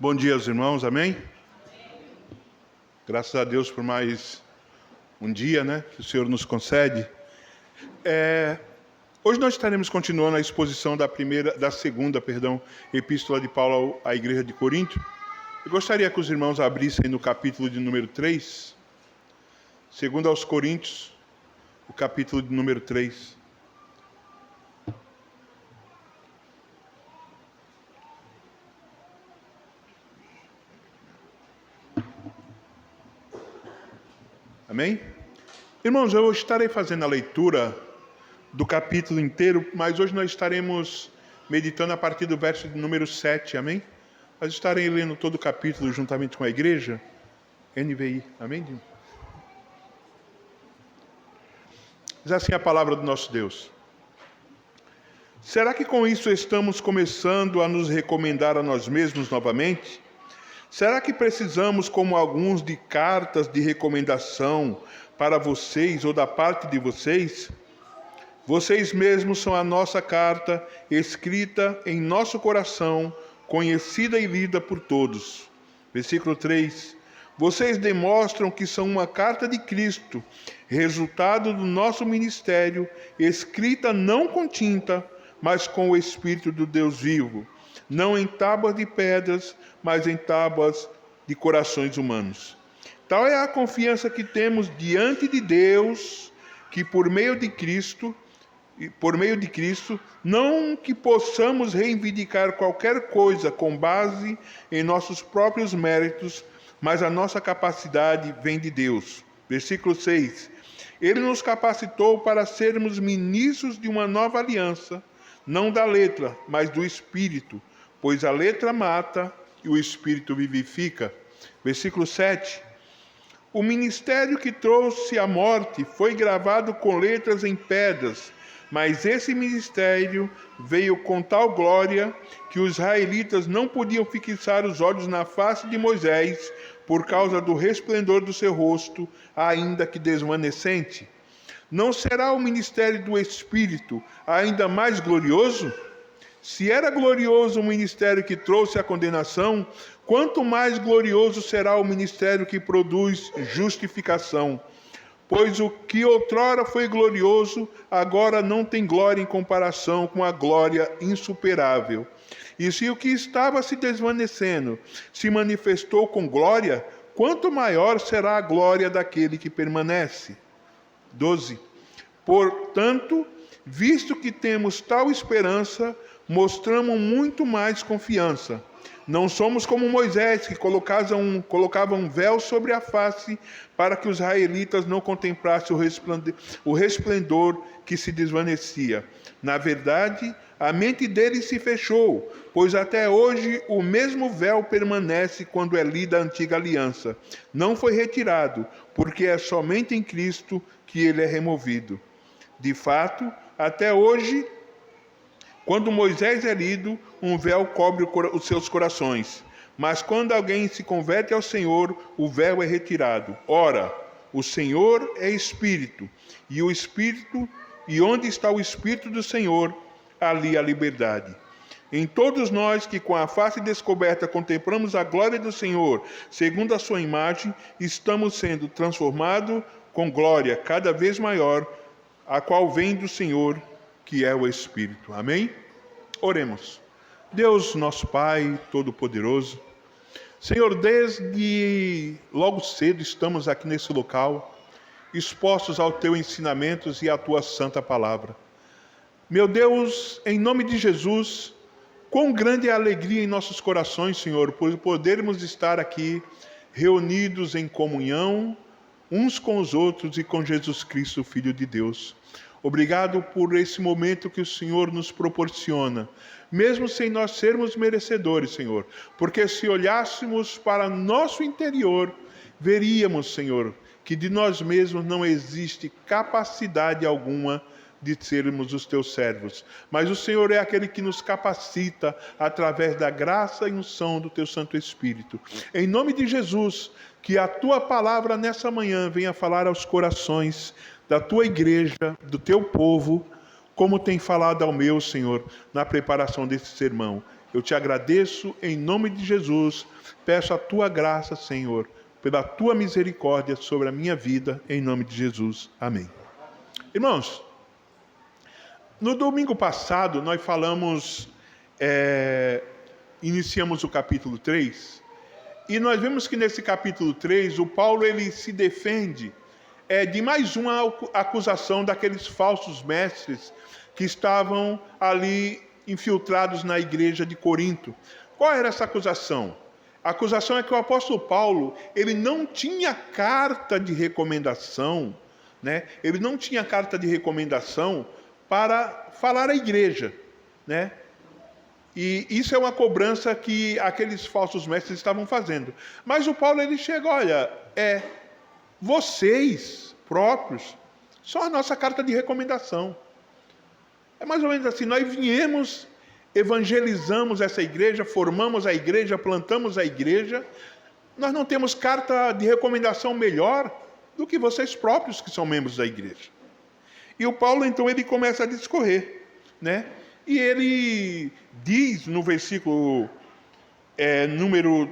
Bom dia aos irmãos, amém? Graças a Deus por mais um dia, que o Senhor nos concede. Hoje nós estaremos continuando a exposição da segunda epístola de Paulo à igreja de Corinto. Eu gostaria que os irmãos abrissem no capítulo de número 3, segundo aos Coríntios, o capítulo de número 3. Amém? Irmãos, eu estarei fazendo a leitura do capítulo inteiro, mas hoje nós estaremos meditando a partir do verso de número 7, amém? Nós estarei lendo todo o capítulo juntamente com a igreja, NVI, amém? Diz assim a palavra do nosso Deus. Será que com isso estamos começando a nos recomendar a nós mesmos novamente? Será que precisamos, como alguns, de cartas de recomendação para vocês ou da parte de vocês? Vocês mesmos são a nossa carta, escrita em nosso coração, conhecida e lida por todos. Versículo 3. Vocês demonstram que são uma carta de Cristo, resultado do nosso ministério, escrita não com tinta, mas com o Espírito do Deus vivo, não em tábuas de pedras, mas em tábuas de corações humanos. Tal é a confiança que temos diante de Deus, que por meio de Cristo, não que possamos reivindicar qualquer coisa com base em nossos próprios méritos, mas a nossa capacidade vem de Deus. Versículo 6. Ele nos capacitou para sermos ministros de uma nova aliança, não da letra, mas do Espírito, pois a letra mata e o Espírito vivifica. Versículo 7. O ministério que trouxe a morte foi gravado com letras em pedras, mas esse ministério veio com tal glória que os israelitas não podiam fixar os olhos na face de Moisés por causa do resplendor do seu rosto, ainda que desvanecente. Não será o ministério do Espírito ainda mais glorioso? Se era glorioso o ministério que trouxe a condenação, quanto mais glorioso será o ministério que produz justificação. Pois o que outrora foi glorioso, agora não tem glória em comparação com a glória insuperável. E se o que estava se desvanecendo se manifestou com glória, quanto maior será a glória daquele que permanece. 12. Portanto, visto que temos tal esperança, mostramos muito mais confiança. Não somos como Moisés, que colocava um véu sobre a face para que os israelitas não contemplassem o resplendor que se desvanecia. Na verdade, a mente deles se fechou, pois até hoje o mesmo véu permanece quando é lida a antiga aliança. Não foi retirado, porque é somente em Cristo que ele é removido. De fato, até hoje, quando Moisés é lido, um véu cobre os seus corações. Mas quando alguém se converte ao Senhor, o véu é retirado. Ora, o Senhor é Espírito, e onde está o Espírito do Senhor, ali há liberdade. Em todos nós que com a face descoberta contemplamos a glória do Senhor, segundo a sua imagem, estamos sendo transformados com glória cada vez maior, a qual vem do Senhor, que é o Espírito. Amém? Oremos. Deus, nosso Pai Todo-Poderoso, Senhor, desde logo cedo estamos aqui nesse local, expostos ao Teu ensinamentos e à Tua santa palavra. Meu Deus, em nome de Jesus, quão grande é a alegria em nossos corações, Senhor, por podermos estar aqui reunidos em comunhão, uns com os outros e com Jesus Cristo, Filho de Deus. Obrigado por esse momento que o Senhor nos proporciona, mesmo sem nós sermos merecedores, Senhor, porque se olhássemos para nosso interior, veríamos, Senhor, que de nós mesmos não existe capacidade alguma de sermos os teus servos, mas o Senhor é aquele que nos capacita através da graça e unção do teu Santo Espírito. Em nome de Jesus, que a tua palavra nessa manhã venha falar aos corações da tua igreja, do teu povo, como tem falado ao meu, Senhor, na preparação desse sermão. Eu te agradeço em nome de Jesus. Peço a tua graça, Senhor, pela tua misericórdia sobre a minha vida, em nome de Jesus. Amém. Irmãos, no domingo passado nós iniciamos o capítulo 3, e nós vemos que nesse capítulo 3, o Paulo ele se defende de mais uma acusação daqueles falsos mestres que estavam ali infiltrados na igreja de Corinto. Qual era essa acusação? A acusação é que o apóstolo Paulo, ele não tinha carta de recomendação, né? Ele não tinha carta de recomendação para falar à igreja, né? E isso é uma cobrança que aqueles falsos mestres estavam fazendo. Mas o Paulo, ele chega, olha, vocês próprios são a nossa carta de recomendação. É mais ou menos assim, nós viemos, evangelizamos essa igreja, formamos a igreja, plantamos a igreja. Nós não temos carta de recomendação melhor do que vocês próprios que são membros da igreja. E o Paulo, então, ele começa a discorrer, né? E ele diz no versículo número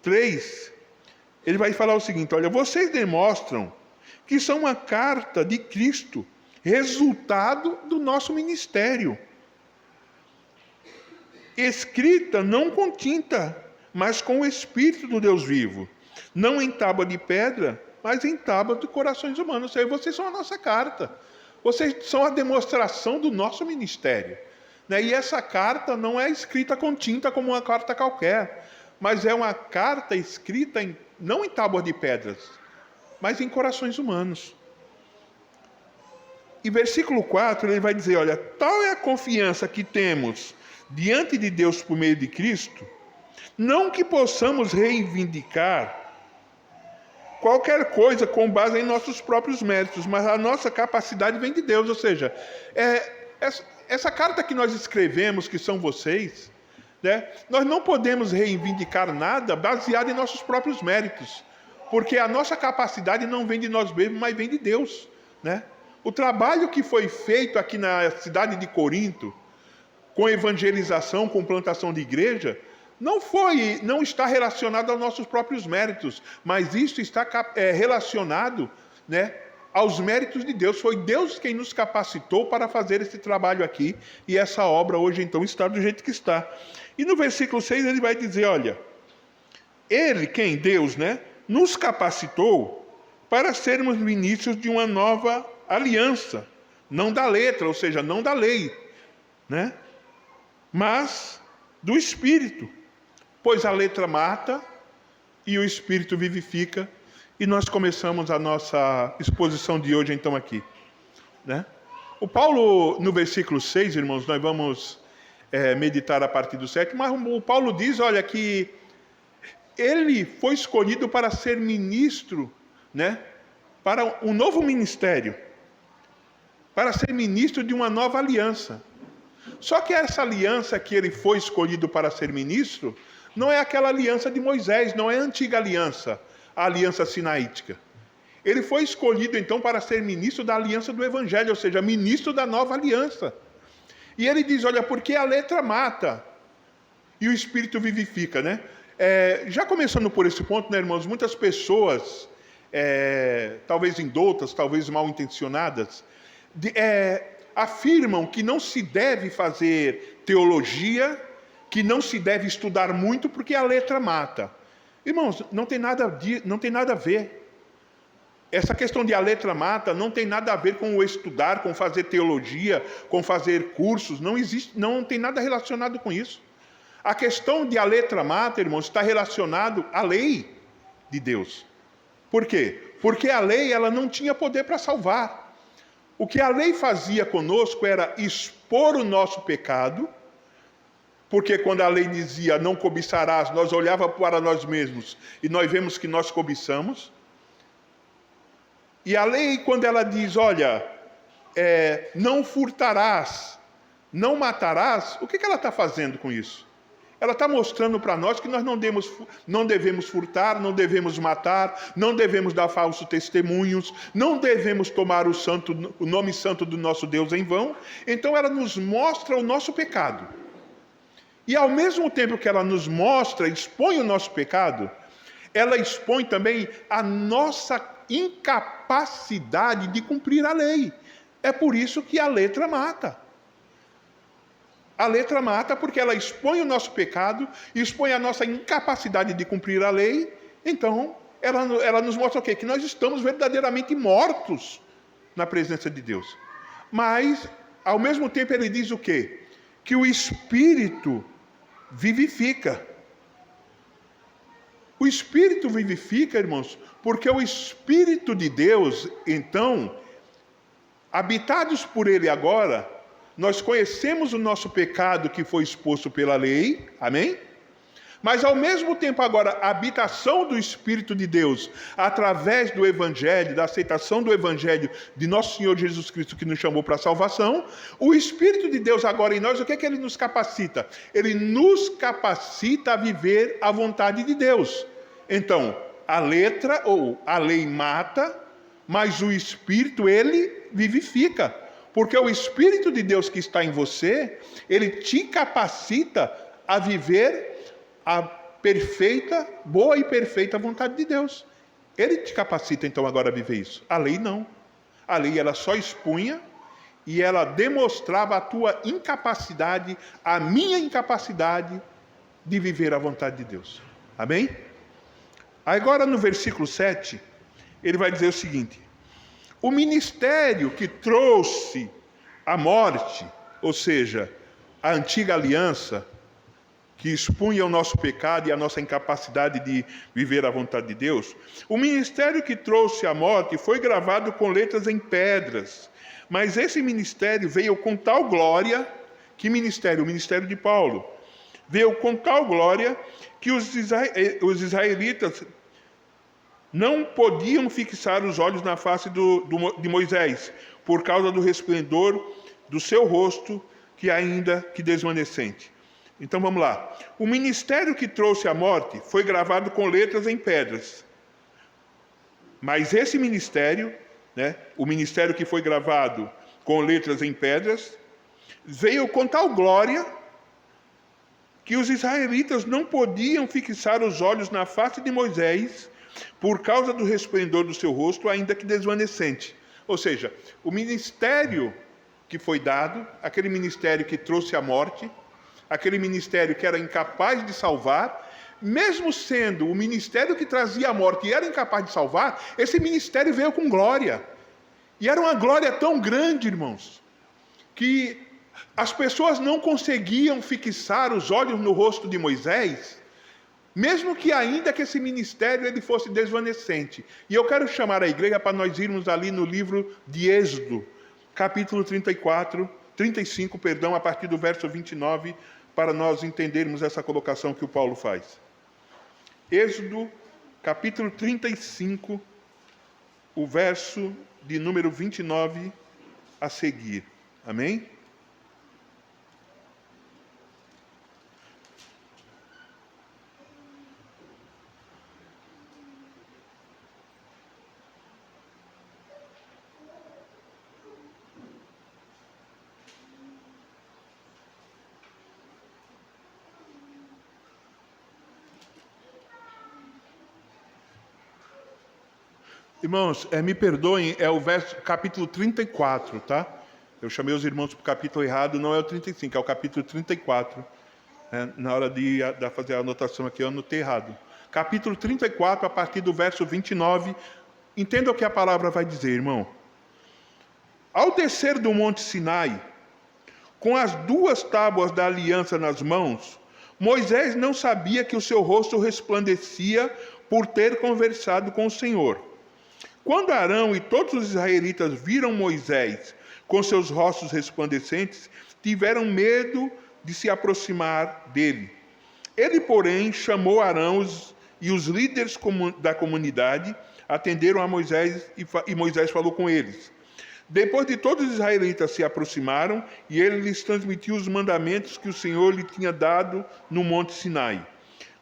3, ele vai falar o seguinte, olha, vocês demonstram que são uma carta de Cristo, resultado do nosso ministério, escrita não com tinta, mas com o Espírito do Deus vivo, não em tábua de pedra, mas em tábua de corações humanos. Ou seja, vocês são a nossa carta, vocês são a demonstração do nosso ministério, né? E essa carta não é escrita com tinta como uma carta qualquer, mas é uma carta escrita não em tábua de pedras, mas em corações humanos. E versículo 4, ele vai dizer, olha, tal é a confiança que temos diante de Deus por meio de Cristo, não que possamos reivindicar qualquer coisa com base em nossos próprios méritos, mas a nossa capacidade vem de Deus. Ou seja, essa carta que nós escrevemos, que são vocês, né, nós não podemos reivindicar nada baseado em nossos próprios méritos, porque a nossa capacidade não vem de nós mesmos, mas vem de Deus, né? O trabalho que foi feito aqui na cidade de Corinto, com evangelização, com plantação de igreja, não está relacionado aos nossos próprios méritos, mas isso está relacionado, né, aos méritos de Deus. Foi Deus quem nos capacitou para fazer esse trabalho aqui, e essa obra hoje então está do jeito que está. E no versículo 6 ele vai dizer, olha, ele, quem? Deus, né, nos capacitou para sermos ministros de uma nova aliança, não da letra, ou seja, não da lei, né, mas do Espírito, pois a letra mata e o Espírito vivifica. E nós começamos a nossa exposição de hoje então aqui, né? O Paulo, no versículo 6, irmãos, nós vamos meditar a partir do 7, mas o Paulo diz, olha, que ele foi escolhido para ser ministro, né, para um novo ministério, para ser ministro de uma nova aliança. Só que essa aliança que ele foi escolhido para ser ministro, não é aquela aliança de Moisés, não é a antiga aliança, a aliança sinaítica. Ele foi escolhido então para ser ministro da aliança do Evangelho, ou seja, ministro da nova aliança. E ele diz, olha, porque a letra mata e o Espírito vivifica, né? Já começando por esse ponto, né, irmãos, muitas pessoas, talvez indoutas, talvez mal intencionadas, afirmam que não se deve fazer teologia, que não se deve estudar muito porque a letra mata. Irmãos, não tem nada a ver. Essa questão de a letra mata não tem nada a ver com o estudar, com fazer teologia, com fazer cursos. Não existe, não tem nada relacionado com isso. A questão de a letra mata, irmãos, está relacionado à lei de Deus. Por quê? Porque a lei ela não tinha poder para salvar. O que a lei fazia conosco era expor o nosso pecado, porque quando a lei dizia não cobiçarás, nós olhávamos para nós mesmos e nós vemos que nós cobiçamos. E a lei, quando ela diz, olha, não furtarás, não matarás, o que ela está fazendo com isso? Ela está mostrando para nós que nós não devemos furtar, não devemos matar, não devemos dar falsos testemunhos, não devemos tomar o nome santo do nosso Deus em vão. Então ela nos mostra o nosso pecado. E ao mesmo tempo que ela nos mostra, expõe o nosso pecado, ela expõe também a nossa incapacidade de cumprir a lei. É por isso que a letra mata. A letra mata porque ela expõe o nosso pecado, expõe a nossa incapacidade de cumprir a lei. Então, ela nos mostra o quê? Que nós estamos verdadeiramente mortos na presença de Deus. Mas, ao mesmo tempo, ele diz o quê? Que o Espírito vivifica. O Espírito vivifica, irmãos, porque o Espírito de Deus, então, habitados por Ele agora, nós conhecemos o nosso pecado que foi exposto pela lei, amém? Mas ao mesmo tempo agora, a habitação do Espírito de Deus, através do Evangelho, da aceitação do Evangelho de nosso Senhor Jesus Cristo, que nos chamou para a salvação, o Espírito de Deus agora em nós, o que é que Ele nos capacita? Ele nos capacita a viver a vontade de Deus. Então, a letra ou a lei mata, mas o Espírito, Ele vivifica. Porque o Espírito de Deus que está em você, Ele te capacita a viver a perfeita, boa e perfeita vontade de Deus. Ele te capacita então agora a viver isso. A lei não. A lei ela só expunha e ela demonstrava a tua incapacidade, a minha incapacidade de viver a vontade de Deus. Amém? Agora no versículo 7, ele vai dizer o seguinte: o ministério que trouxe a morte, ou seja, a antiga aliança, que expunha o nosso pecado e a nossa incapacidade de viver a vontade de Deus, o ministério que trouxe a morte foi gravado com letras em pedras. Mas esse ministério veio com tal glória, que ministério? O ministério de Paulo. Veio com tal glória que os israelitas não podiam fixar os olhos na face de Moisés, por causa do resplendor do seu rosto, que ainda que desvanecente. Então vamos lá. O ministério que trouxe a morte foi gravado com letras em pedras. Mas esse ministério, o ministério que foi gravado com letras em pedras, veio com tal glória que os israelitas não podiam fixar os olhos na face de Moisés por causa do resplendor do seu rosto, ainda que desvanecente. Ou seja, o ministério que foi dado, aquele ministério que trouxe a morte, aquele ministério que era incapaz de salvar, mesmo sendo o ministério que trazia a morte e era incapaz de salvar, esse ministério veio com glória. E era uma glória tão grande, irmãos, que as pessoas não conseguiam fixar os olhos no rosto de Moisés, mesmo que ainda que esse ministério ele fosse desvanecente. E eu quero chamar a igreja para nós irmos ali no livro de Êxodo, capítulo 35, a partir do verso 29, para nós entendermos essa colocação que o Paulo faz. Êxodo, capítulo 35, o verso de número 29 a seguir. Amém? Irmãos, me perdoem, é o verso, capítulo 34, tá? Eu chamei os irmãos para o capítulo errado, não é o 35, é o capítulo 34. Na hora de fazer a anotação aqui, eu anotei errado. Capítulo 34, a partir do verso 29. Entenda o que a palavra vai dizer, irmão. Ao descer do monte Sinai, com as 2 tábuas da aliança nas mãos, Moisés não sabia que o seu rosto resplandecia por ter conversado com o Senhor. Quando Arão e todos os israelitas viram Moisés com seus rostos resplandecentes, tiveram medo de se aproximar dele. Ele, porém, chamou Arão e os líderes da comunidade atenderam a Moisés e Moisés falou com eles. Depois de todos os israelitas se aproximaram e ele lhes transmitiu os mandamentos que o Senhor lhe tinha dado no monte Sinai.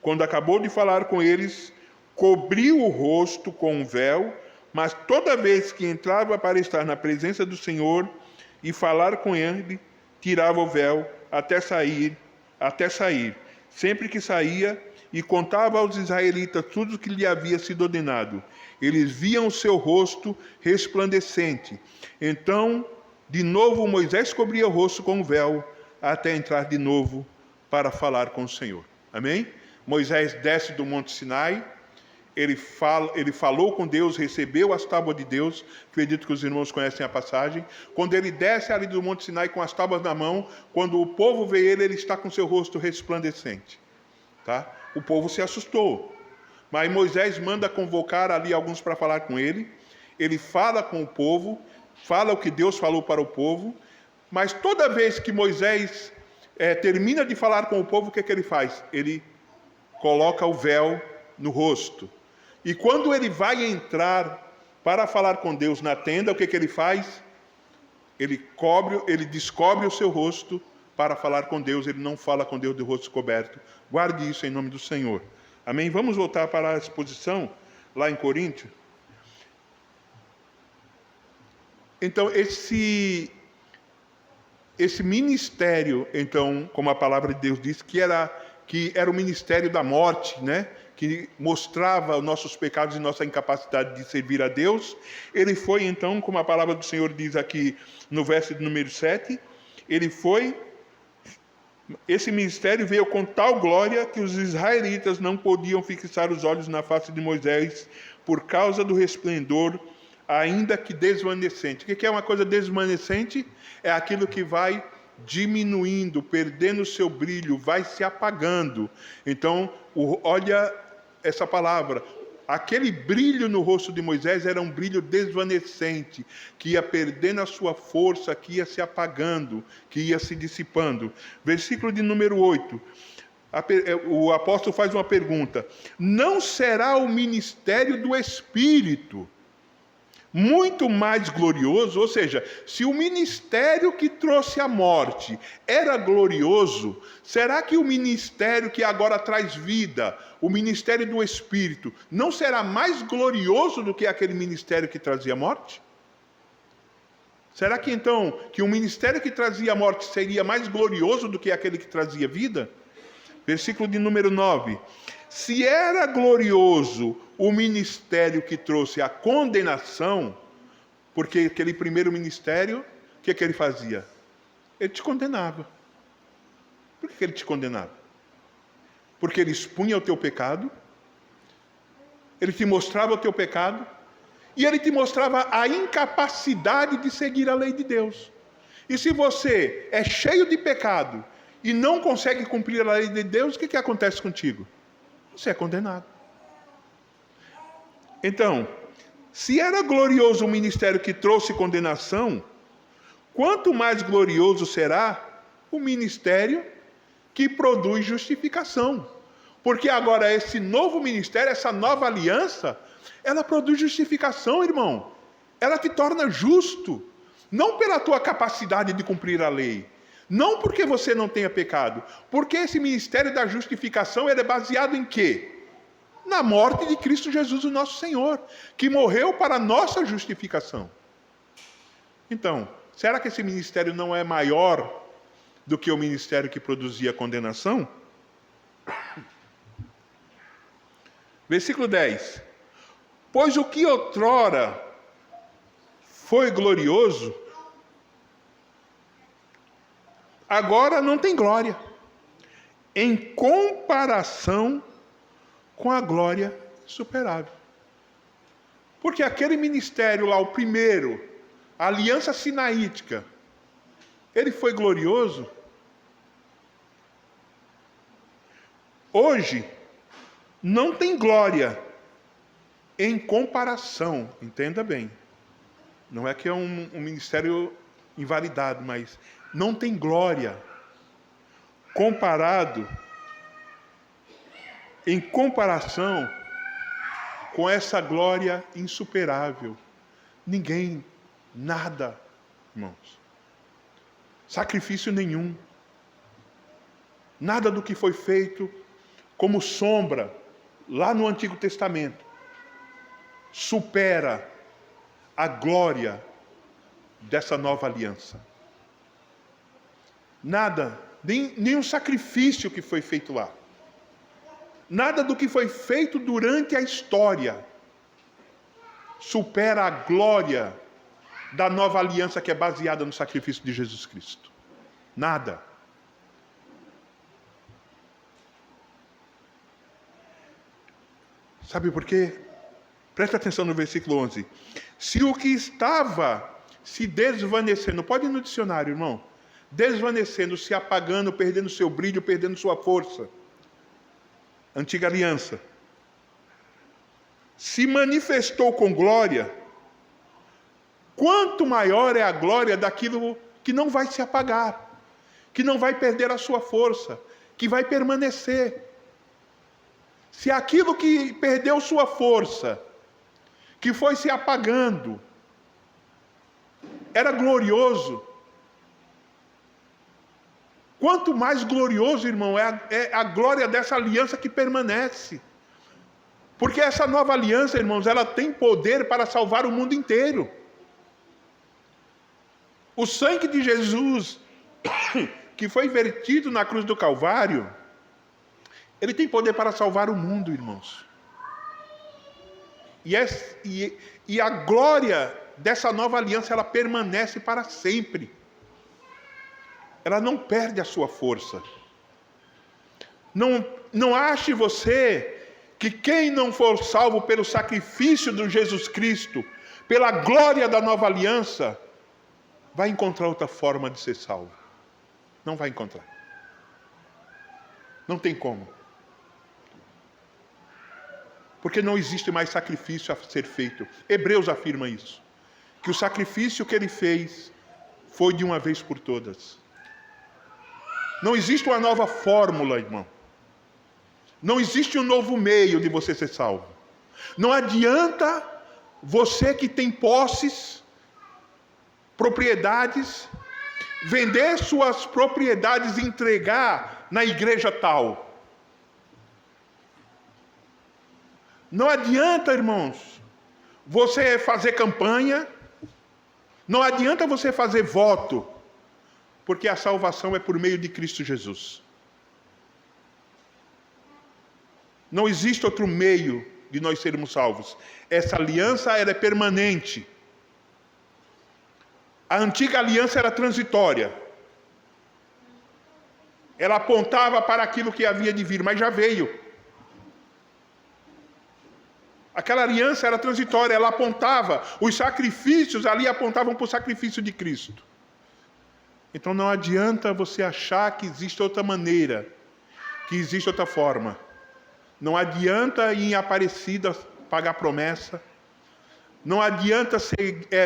Quando acabou de falar com eles, cobriu o rosto com um véu, mas toda vez que entrava para estar na presença do Senhor e falar com ele, tirava o véu até sair até sair. Sempre que saía e contava aos israelitas tudo o que lhe havia sido ordenado, eles viam o seu rosto resplandecente. Então, de novo, Moisés cobria o rosto com o véu, até entrar de novo para falar com o Senhor. Amém? Moisés desce do Monte Sinai, ele falou com Deus, recebeu as tábuas de Deus, acredito que os irmãos conhecem a passagem. Quando ele desce ali do Monte Sinai com as tábuas na mão, quando o povo vê ele, ele está com seu rosto resplandecente. Tá? O povo se assustou. Mas Moisés manda convocar ali alguns para falar com ele. Ele fala com o povo, fala o que Deus falou para o povo. Mas toda vez que Moisés termina de falar com o povo, o que ele faz? Ele coloca o véu no rosto. E quando ele vai entrar para falar com Deus na tenda, o que ele faz? Ele descobre o seu rosto para falar com Deus. Ele não fala com Deus de rosto coberto. Guarde isso em nome do Senhor. Amém? Vamos voltar para a exposição lá em Coríntios. Então, esse ministério, então, como a palavra de Deus diz, que era o ministério da morte, né? Que mostrava os nossos pecados e nossa incapacidade de servir a Deus. Ele foi, então, como a palavra do Senhor diz aqui no verso de número 7, esse ministério veio com tal glória que os israelitas não podiam fixar os olhos na face de Moisés por causa do resplendor, ainda que desvanecente. O que é uma coisa desvanecente? É aquilo que vai diminuindo, perdendo o seu brilho, vai se apagando. Então, olha essa palavra. Aquele brilho no rosto de Moisés era um brilho desvanecente, que ia perdendo a sua força, que ia se apagando, que ia se dissipando. Versículo de número 8. O apóstolo faz uma pergunta: não será o ministério do Espírito muito mais glorioso? Ou seja, se o ministério que trouxe a morte era glorioso, será que o ministério que agora traz vida, o ministério do Espírito, não será mais glorioso do que aquele ministério que trazia morte? Será que então, que o ministério que trazia morte seria mais glorioso do que aquele que trazia vida? Versículo de número 9. Se era glorioso o ministério que trouxe a condenação, porque aquele primeiro ministério, o que ele fazia? Ele te condenava. Por que ele te condenava? Porque ele expunha o teu pecado, ele te mostrava o teu pecado, e ele te mostrava a incapacidade de seguir a lei de Deus. E se você é cheio de pecado e não consegue cumprir a lei de Deus, o que acontece contigo? Você é condenado. Então, se era glorioso o ministério que trouxe condenação, quanto mais glorioso será o ministério que produz justificação. Porque agora esse novo ministério, essa nova aliança, ela produz justificação, irmão. Ela te torna justo. Não pela tua capacidade de cumprir a lei. Não porque você não tenha pecado. Porque esse ministério da justificação é baseado em quê? Na morte de Cristo Jesus, o nosso Senhor, que morreu para a nossa justificação. Então, será que esse ministério não é maior do que o ministério que produzia a condenação? Versículo 10. Pois o que outrora foi glorioso, agora não tem glória, em comparação com a glória superável. Porque aquele ministério lá, o primeiro, a aliança sinaítica, ele foi glorioso. Hoje, não tem glória em comparação, entenda bem. Não é que é um ministério invalidado, mas não tem glória comparado, em comparação com essa glória insuperável. Ninguém, nada, irmãos. Sacrifício nenhum. Nada do que foi feito como sombra lá no Antigo Testamento supera a glória dessa nova aliança. Nada nenhum sacrifício que foi feito lá. Nada do que foi feito durante a história supera a glória da nova aliança que é baseada no sacrifício de Jesus Cristo. Nada. Sabe por quê? Presta atenção no versículo 11. Se o que estava se desvanecendo, pode ir no dicionário, irmão, desvanecendo, se apagando, perdendo seu brilho, perdendo sua força, antiga aliança, se manifestou com glória, quanto maior é a glória daquilo que não vai se apagar, que não vai perder a sua força, que vai permanecer. Se aquilo que perdeu sua força, que foi se apagando, era glorioso, quanto mais glorioso, irmão, é a glória dessa aliança que permanece. Porque essa nova aliança, irmãos, ela tem poder para salvar o mundo inteiro. O sangue de Jesus, que foi vertido na cruz do Calvário, ele tem poder para salvar o mundo, irmãos. E a glória dessa nova aliança, ela permanece para sempre. Ela não perde a sua força. Não ache você que quem não for salvo pelo sacrifício de Jesus Cristo, pela glória da nova aliança, vai encontrar outra forma de ser salvo. Não vai encontrar. Não tem como. Porque não existe mais sacrifício a ser feito. Hebreus afirma isso. Que o sacrifício que ele fez foi de uma vez por todas. Não existe uma nova fórmula, irmão. Não existe um novo meio de você ser salvo. Não adianta você que tem posses, propriedades, vender suas propriedades e entregar na igreja tal. Não adianta, irmãos, você fazer campanha. Não adianta você fazer voto. Porque a salvação é por meio de Cristo Jesus. Não existe outro meio de nós sermos salvos. Essa aliança ela é permanente. A antiga aliança era transitória. Ela apontava para aquilo que havia de vir, mas já veio. Aquela aliança era transitória, ela apontava, os sacrifícios ali apontavam para o sacrifício de Cristo. Então não adianta você achar que existe outra maneira, que existe outra forma. Não adianta ir em Aparecida pagar promessa. Não adianta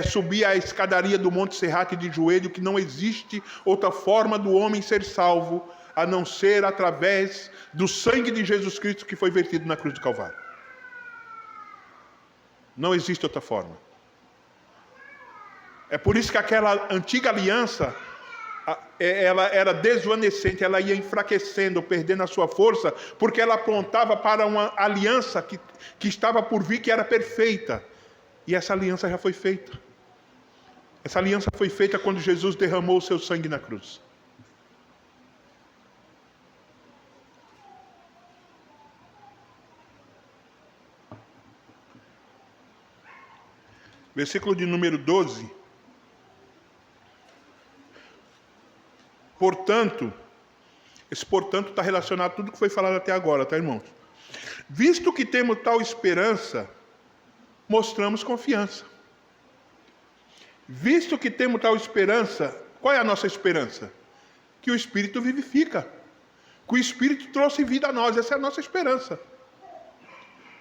subir a escadaria do Monte Serrate de joelho, que não existe outra forma do homem ser salvo, a não ser através do sangue de Jesus Cristo que foi vertido na cruz do Calvário. Não existe outra forma. É por isso que aquela antiga aliança, ela era desvanecente, ela ia enfraquecendo, perdendo a sua força, porque ela apontava para uma aliança que estava por vir, que era perfeita. E essa aliança já foi feita. Essa aliança foi feita quando Jesus derramou o seu sangue na cruz. Versículo de número 12. Portanto, esse portanto está relacionado a tudo que foi falado até agora, tá, irmãos? Visto que temos tal esperança, mostramos confiança. Visto que temos tal esperança, qual é a nossa esperança? Que o Espírito vivifica. Que o Espírito trouxe vida a nós, essa é a nossa esperança.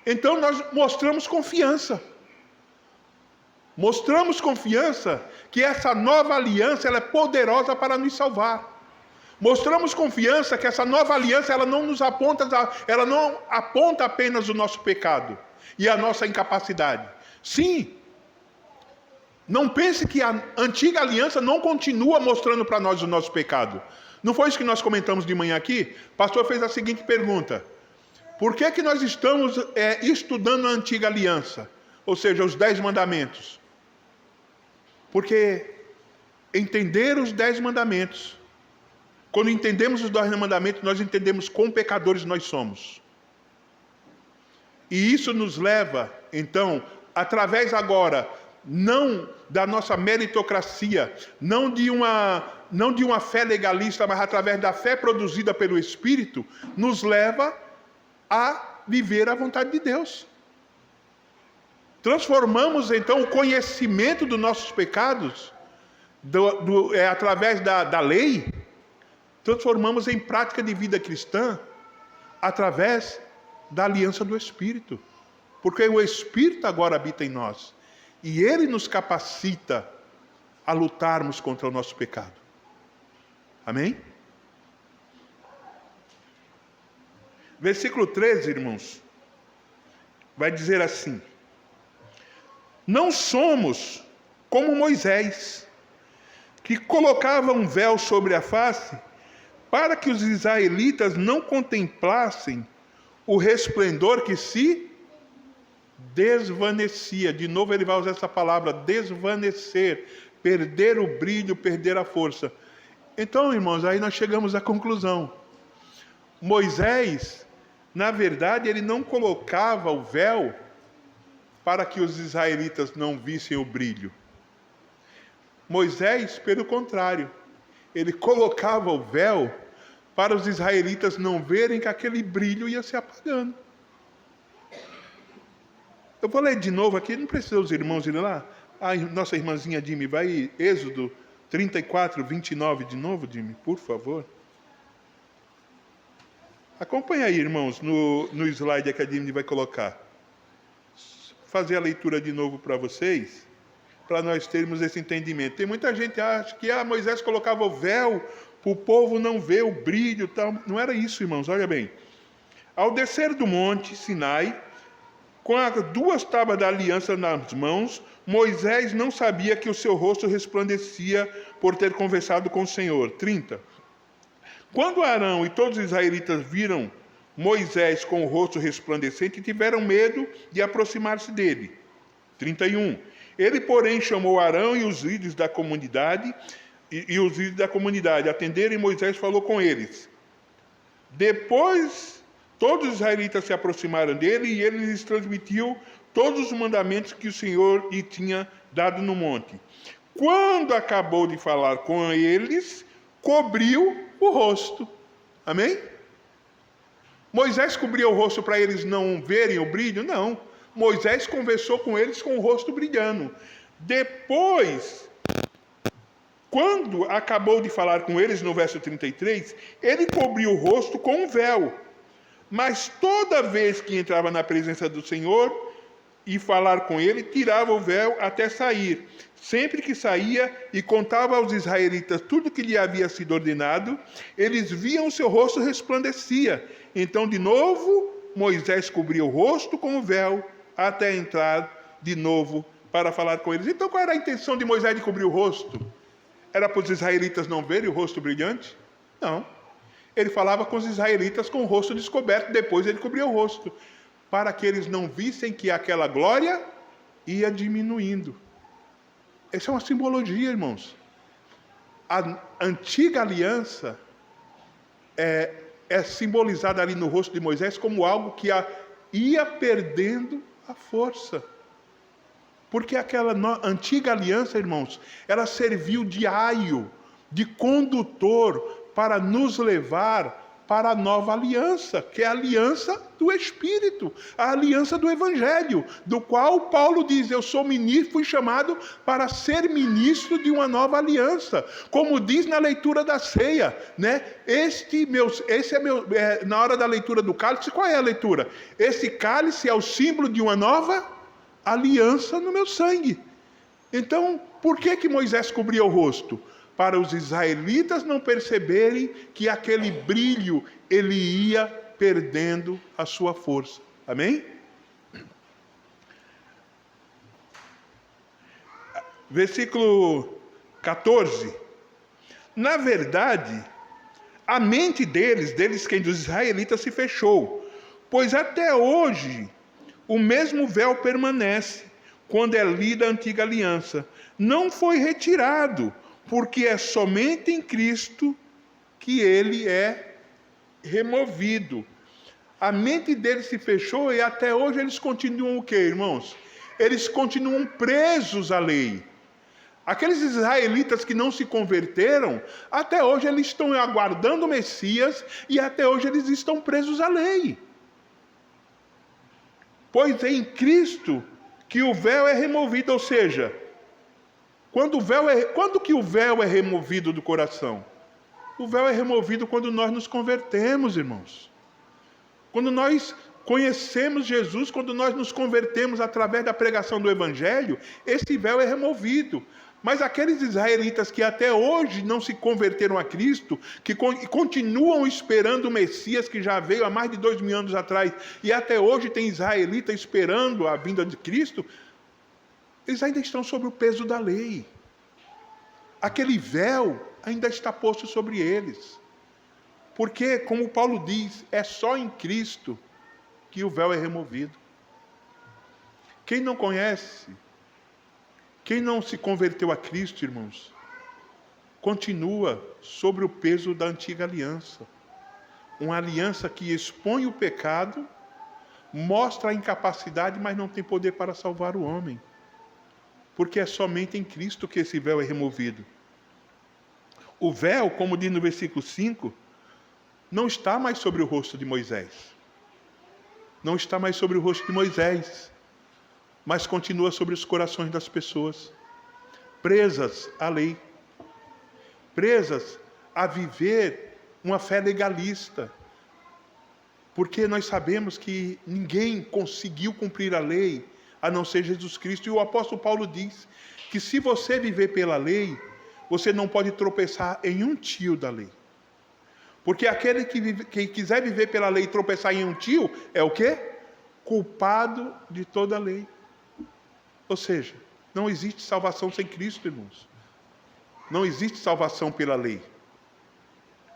Então nós mostramos confiança. Mostramos confiança que essa nova aliança ela é poderosa para nos salvar. Mostramos confiança que essa nova aliança ela não nos aponta, ela não aponta apenas o nosso pecado e a nossa incapacidade. Sim, não pense que a antiga aliança não continua mostrando para nós o nosso pecado. Não foi isso que nós comentamos de manhã aqui? O pastor fez a seguinte pergunta: por que nós estamos estudando a antiga aliança? Ou seja, os 10 mandamentos. Porque entender os 10 mandamentos Quando entendemos os 10 mandamentos, nós entendemos quão pecadores nós somos. E isso nos leva, então, através agora, não da nossa meritocracia, não de uma fé legalista, mas através da fé produzida pelo Espírito, nos leva a viver a vontade de Deus. Transformamos, então, o conhecimento dos nossos pecados, através da lei, transformamos em prática de vida cristã, através da aliança do Espírito. Porque o Espírito agora habita em nós. E Ele nos capacita a lutarmos contra o nosso pecado. Amém? Versículo 13, irmãos, vai dizer assim: não somos como Moisés, que colocava um véu sobre a face, para que os israelitas não contemplassem o resplendor que se desvanecia. De novo ele vai usar essa palavra, desvanecer, perder o brilho, perder a força. Então, irmãos, aí nós chegamos à conclusão. Moisés, na verdade, ele não colocava o véu para que os israelitas não vissem o brilho. Moisés, pelo contrário, ele colocava o véu para os israelitas não verem que aquele brilho ia se apagando. Eu vou ler de novo aqui, não precisa os irmãos irem lá. A nossa irmãzinha Dimi, vai Êxodo 34, 29 de novo, Dimi, por favor. Acompanha aí, irmãos, no slide que a Dimi vai colocar. Fazer a leitura de novo para vocês, para nós termos esse entendimento. Tem muita gente que acha que Moisés colocava o véu para o povo não ver o brilho, tal. Não era isso, irmãos, olha bem. Ao descer do monte Sinai, com as 2 tábuas da aliança nas mãos, Moisés não sabia que o seu rosto resplandecia por ter conversado com o Senhor. 30. Quando Arão e todos os israelitas viram Moisés com o rosto resplandecente, tiveram medo de aproximar-se dele. 31. Ele, porém, chamou Arão e os líderes da comunidade, atenderam, e Moisés falou com eles. Depois, todos os israelitas se aproximaram dele e ele lhes transmitiu todos os mandamentos que o Senhor lhe tinha dado no monte. Quando acabou de falar com eles, cobriu o rosto. Amém? Moisés cobriu o rosto para eles não verem o brilho? Não. Moisés conversou com eles com o rosto brilhando. Depois, quando acabou de falar com eles, no verso 33, ele cobriu o rosto com um véu. Mas toda vez que entrava na presença do Senhor e falar com ele, tirava o véu até sair. Sempre que saía e contava aos israelitas tudo que lhe havia sido ordenado, eles viam o seu rosto resplandecia. Então, de novo, Moisés cobria o rosto com o véu até entrar de novo para falar com eles. Então, qual era a intenção de Moisés de cobrir o rosto? Era para os israelitas não verem o rosto brilhante? Não. Ele falava com os israelitas com o rosto descoberto, depois ele cobria o rosto, para que eles não vissem que aquela glória ia diminuindo. Essa é uma simbologia, irmãos. A antiga aliança é simbolizada ali no rosto de Moisés como algo que ia perdendo a força. Porque aquela antiga aliança, irmãos, ela serviu de aio, de condutor para nos levar para a nova aliança, que é a aliança do Espírito, a aliança do Evangelho, do qual Paulo diz, eu sou ministro, fui chamado para ser ministro de uma nova aliança, como diz na leitura da ceia, né? Na hora da leitura do cálice, qual é a leitura? Esse cálice é o símbolo de uma nova aliança no meu sangue. Então, por que Moisés cobria o rosto? Para os israelitas não perceberem que aquele brilho, ele ia perdendo a sua força. Amém? Versículo 14. Na verdade, a mente deles quem dos israelitas se fechou, pois até hoje o mesmo véu permanece, quando é lida a antiga aliança. Não foi retirado, porque é somente em Cristo que ele é removido. A mente deles se fechou e até hoje eles continuam o quê, irmãos? Eles continuam presos à lei. Aqueles israelitas que não se converteram, até hoje eles estão aguardando o Messias e até hoje eles estão presos à lei. Pois é em Cristo que o véu é removido, ou seja, quando que o véu é removido do coração? O véu é removido quando nós nos convertemos, irmãos. Quando nós conhecemos Jesus, quando nós nos convertemos através da pregação do Evangelho, esse véu é removido. Mas aqueles israelitas que até hoje não se converteram a Cristo, que continuam esperando o Messias que já veio há mais de 2000 anos atrás, e até hoje tem israelita esperando a vinda de Cristo, eles ainda estão sob o peso da lei. Aquele véu ainda está posto sobre eles. Porque, como Paulo diz, é só em Cristo que o véu é removido. Quem não conhece, quem não se converteu a Cristo, irmãos, continua sobre o peso da antiga aliança. Uma aliança que expõe o pecado, mostra a incapacidade, mas não tem poder para salvar o homem. Porque é somente em Cristo que esse véu é removido. O véu, como diz no versículo 5, não está mais sobre o rosto de Moisés. Não está mais sobre o rosto de Moisés, mas continua sobre os corações das pessoas, presas à lei, presas a viver uma fé legalista, porque nós sabemos que ninguém conseguiu cumprir a lei, a não ser Jesus Cristo, e o apóstolo Paulo diz que se você viver pela lei, você não pode tropeçar em um tio da lei. Porque aquele que quiser viver pela lei e tropeçar em um tio, é o quê? Culpado de toda a lei. Ou seja, não existe salvação sem Cristo, irmãos. Não existe salvação pela lei.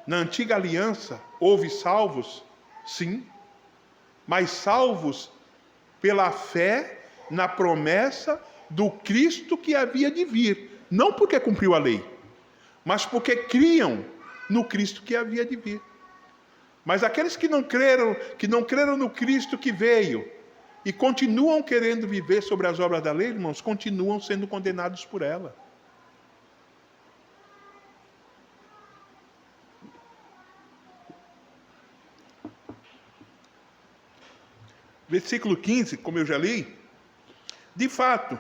Na antiga aliança, houve salvos, sim, mas salvos pela fé na promessa do Cristo que havia de vir. Não porque cumpriu a lei, mas porque criam no Cristo que havia de vir. Mas aqueles que não creram no Cristo que veio e continuam querendo viver sobre as obras da lei, irmãos, continuam sendo condenados por ela. Versículo 15, como eu já li, de fato,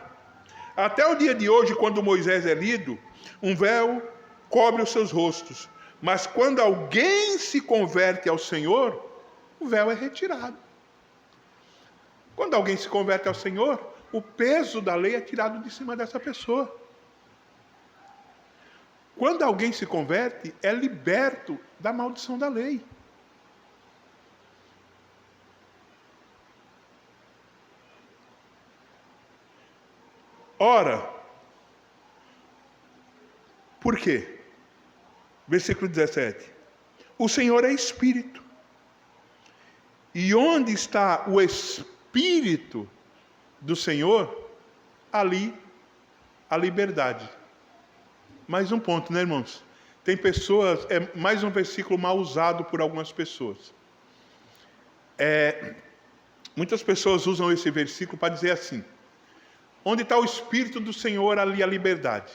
até o dia de hoje, quando Moisés é lido, um véu cobre os seus rostos. Mas quando alguém se converte ao Senhor, o véu é retirado. Quando alguém se converte ao Senhor, o peso da lei é tirado de cima dessa pessoa. Quando alguém se converte, é liberto da maldição da lei. Ora, por quê? Versículo 17. O Senhor é Espírito. E onde está o Espírito do Senhor, ali a liberdade. Mais um ponto, né, irmãos? Tem pessoas, é mais um versículo mal usado por algumas pessoas. Muitas pessoas usam esse versículo para dizer assim: onde está o Espírito do Senhor, ali a liberdade.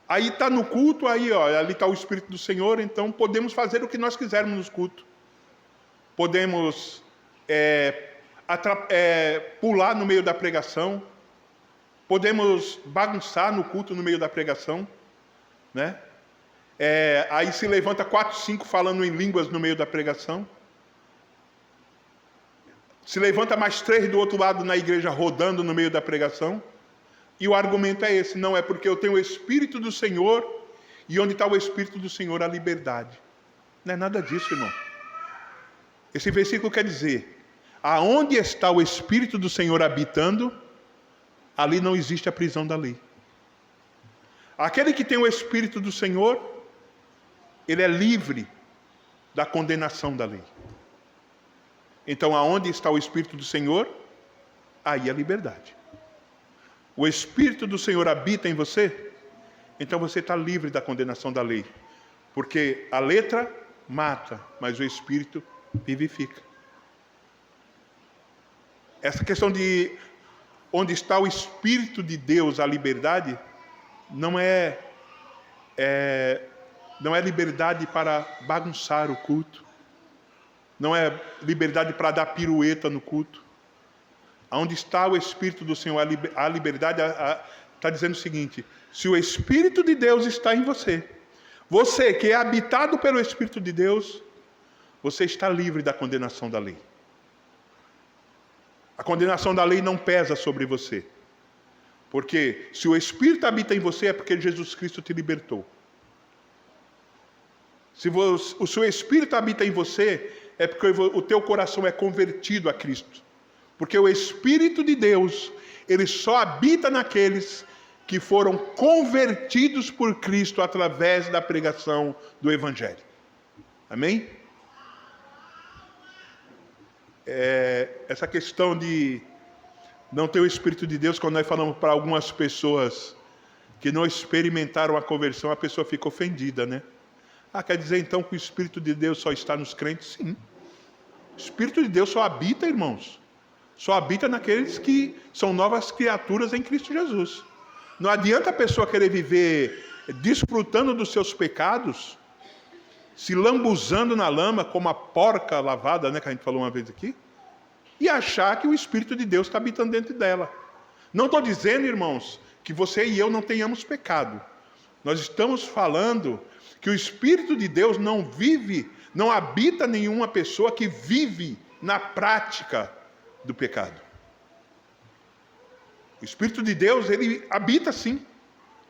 Aí está no culto, ali está o Espírito do Senhor, então podemos fazer o que nós quisermos no culto. Podemos pular no meio da pregação, podemos bagunçar no culto no meio da pregação, né? Aí se levanta 4, 5 falando em línguas no meio da pregação. Se levanta mais 3 do outro lado na igreja rodando no meio da pregação. E o argumento é esse: não é porque eu tenho o Espírito do Senhor, e onde está o Espírito do Senhor, a liberdade. Não é nada disso, irmão. Esse versículo quer dizer: aonde está o Espírito do Senhor habitando, ali não existe a prisão da lei. Aquele que tem o Espírito do Senhor, ele é livre da condenação da lei. Então, aonde está o Espírito do Senhor, aí a liberdade. O Espírito do Senhor habita em você, então você está livre da condenação da lei. Porque a letra mata, mas o Espírito vivifica. Essa questão de onde está o Espírito de Deus, a liberdade, não é liberdade para bagunçar o culto. Não é liberdade para dar pirueta no culto. Onde está o Espírito do Senhor, a liberdade está dizendo o seguinte: se o Espírito de Deus está em você, você que é habitado pelo Espírito de Deus, você está livre da condenação da lei. A condenação da lei não pesa sobre você. Porque se o Espírito habita em você, é porque Jesus Cristo te libertou. Se o seu Espírito habita em você, é porque o teu coração é convertido a Cristo. Porque o Espírito de Deus, ele só habita naqueles que foram convertidos por Cristo através da pregação do Evangelho. Amém? Essa questão de não ter o Espírito de Deus, quando nós falamos para algumas pessoas que não experimentaram a conversão, a pessoa fica ofendida, né? Quer dizer então que o Espírito de Deus só está nos crentes? Sim. O Espírito de Deus só habita, irmãos. Só habita naqueles que são novas criaturas em Cristo Jesus. Não adianta a pessoa querer viver desfrutando dos seus pecados, se lambuzando na lama como a porca lavada, né, que a gente falou uma vez aqui, e achar que o Espírito de Deus está habitando dentro dela. Não estou dizendo, irmãos, que você e eu não tenhamos pecado. Nós estamos falando que o Espírito de Deus não habita nenhuma pessoa que vive na prática do pecado. O Espírito de Deus, ele habita sim,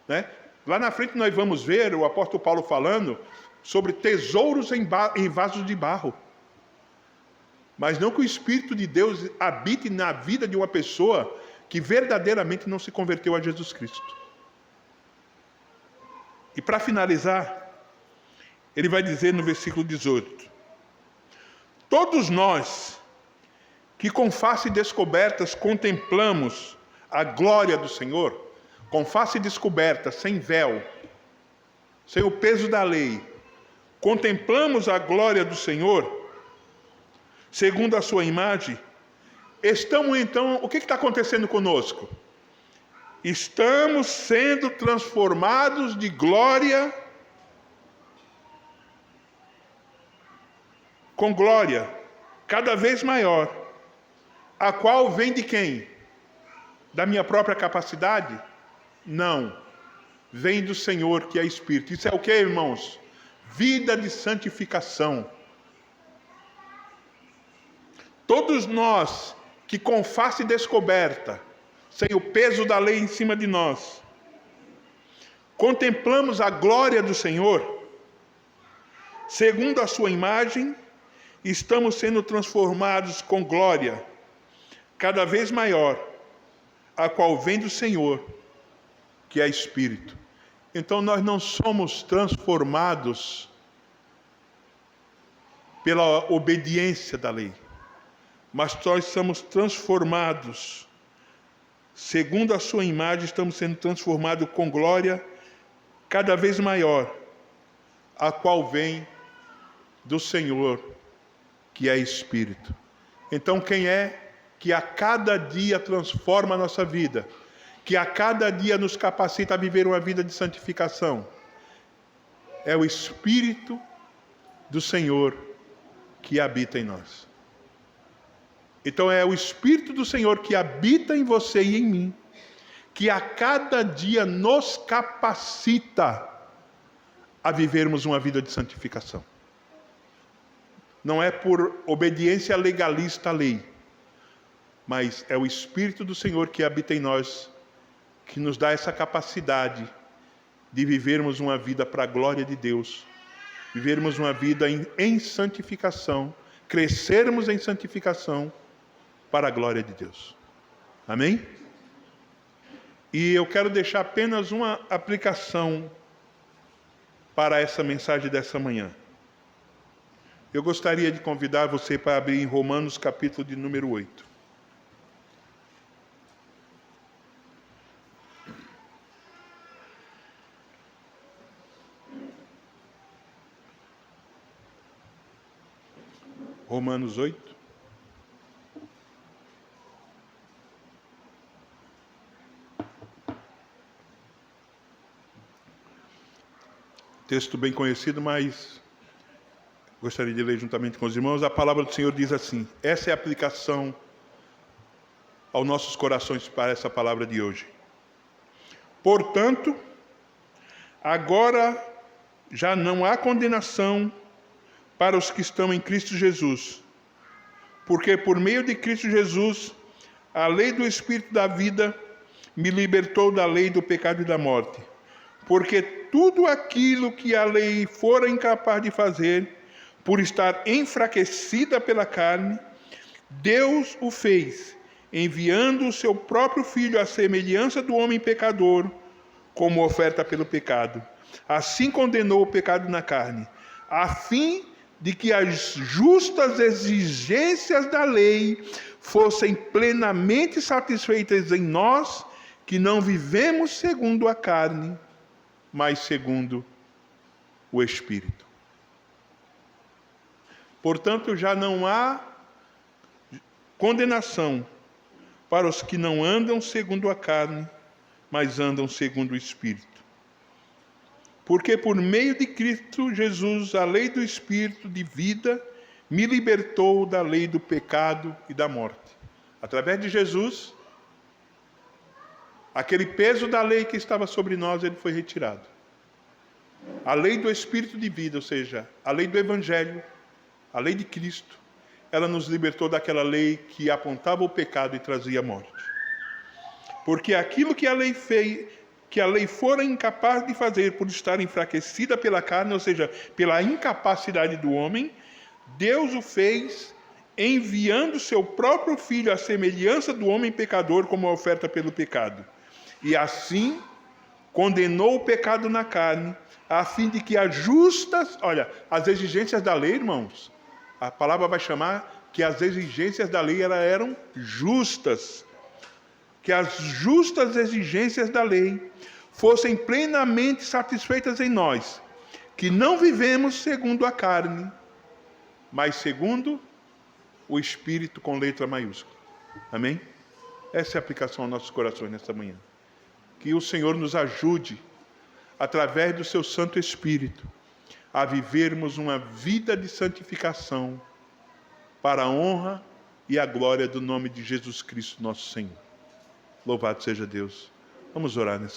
né? Lá na frente nós vamos ver o apóstolo Paulo falando sobre tesouros em vasos de barro. Mas não que o Espírito de Deus habite na vida de uma pessoa que verdadeiramente não se converteu a Jesus Cristo. E para finalizar, ele vai dizer no versículo 18: todos nós que com face descobertas contemplamos a glória do Senhor, com face descoberta, sem véu, sem o peso da lei, contemplamos a glória do Senhor, segundo a sua imagem, estamos então, o que está acontecendo conosco? Estamos sendo transformados de glória com glória, cada vez maior, a qual vem de quem? Da minha própria capacidade? Não. Vem do Senhor, que é Espírito. Isso é o que, irmãos? Vida de santificação. Todos nós que com face descoberta, sem o peso da lei em cima de nós, contemplamos a glória do Senhor, segundo a sua imagem, estamos sendo transformados com glória, cada vez maior, a qual vem do Senhor, que é Espírito. Então nós não somos transformados pela obediência da lei, mas nós somos transformados, segundo a sua imagem, estamos sendo transformados com glória cada vez maior, a qual vem do Senhor, que é Espírito. Então quem é que a cada dia transforma a nossa vida, que a cada dia nos capacita a viver uma vida de santificação? É o Espírito do Senhor que habita em nós. Então é o Espírito do Senhor que habita em você e em mim, que a cada dia nos capacita a vivermos uma vida de santificação. Não é por obediência legalista à lei, mas é o Espírito do Senhor que habita em nós, que nos dá essa capacidade de vivermos uma vida para a glória de Deus, vivermos uma vida em santificação, crescermos em santificação para a glória de Deus. Amém? E eu quero deixar apenas uma aplicação para essa mensagem dessa manhã. Eu gostaria de convidar você para abrir em Romanos capítulo de número 8. Romanos 8. Texto bem conhecido, mas gostaria de ler juntamente com os irmãos. A palavra do Senhor diz assim: essa é a aplicação aos nossos corações para essa palavra de hoje. Portanto, agora já não há condenação para os que estão em Cristo Jesus, porque por meio de Cristo Jesus, a lei do Espírito da vida me libertou da lei do pecado e da morte. Porque tudo aquilo que a lei fora incapaz de fazer, por estar enfraquecida pela carne, Deus o fez, enviando o seu próprio Filho à semelhança do homem pecador, como oferta pelo pecado. Assim condenou o pecado na carne, a fim de que as justas exigências da lei fossem plenamente satisfeitas em nós, que não vivemos segundo a carne, mas segundo o Espírito. Portanto, já não há condenação para os que não andam segundo a carne, mas andam segundo o Espírito. Porque por meio de Cristo Jesus, a lei do Espírito de vida me libertou da lei do pecado e da morte. Através de Jesus, aquele peso da lei que estava sobre nós, ele foi retirado. A lei do Espírito de vida, ou seja, a lei do Evangelho, a lei de Cristo, ela nos libertou daquela lei que apontava o pecado e trazia a morte. Porque aquilo que a lei fez, que a lei fora incapaz de fazer por estar enfraquecida pela carne, ou seja, pela incapacidade do homem, Deus o fez enviando seu próprio Filho à semelhança do homem pecador como oferta pelo pecado. E assim condenou o pecado na carne, a fim de que as justas, olha, as exigências da lei, irmãos, a palavra vai chamar que as exigências da lei eram justas, que as justas exigências da lei fossem plenamente satisfeitas em nós, que não vivemos segundo a carne, mas segundo o Espírito com letra maiúscula. Amém? Essa é a aplicação aos nossos corações nesta manhã. Que o Senhor nos ajude, através do seu Santo Espírito, a vivermos uma vida de santificação para a honra e a glória do nome de Jesus Cristo, nosso Senhor. Louvado seja Deus. Vamos orar nessa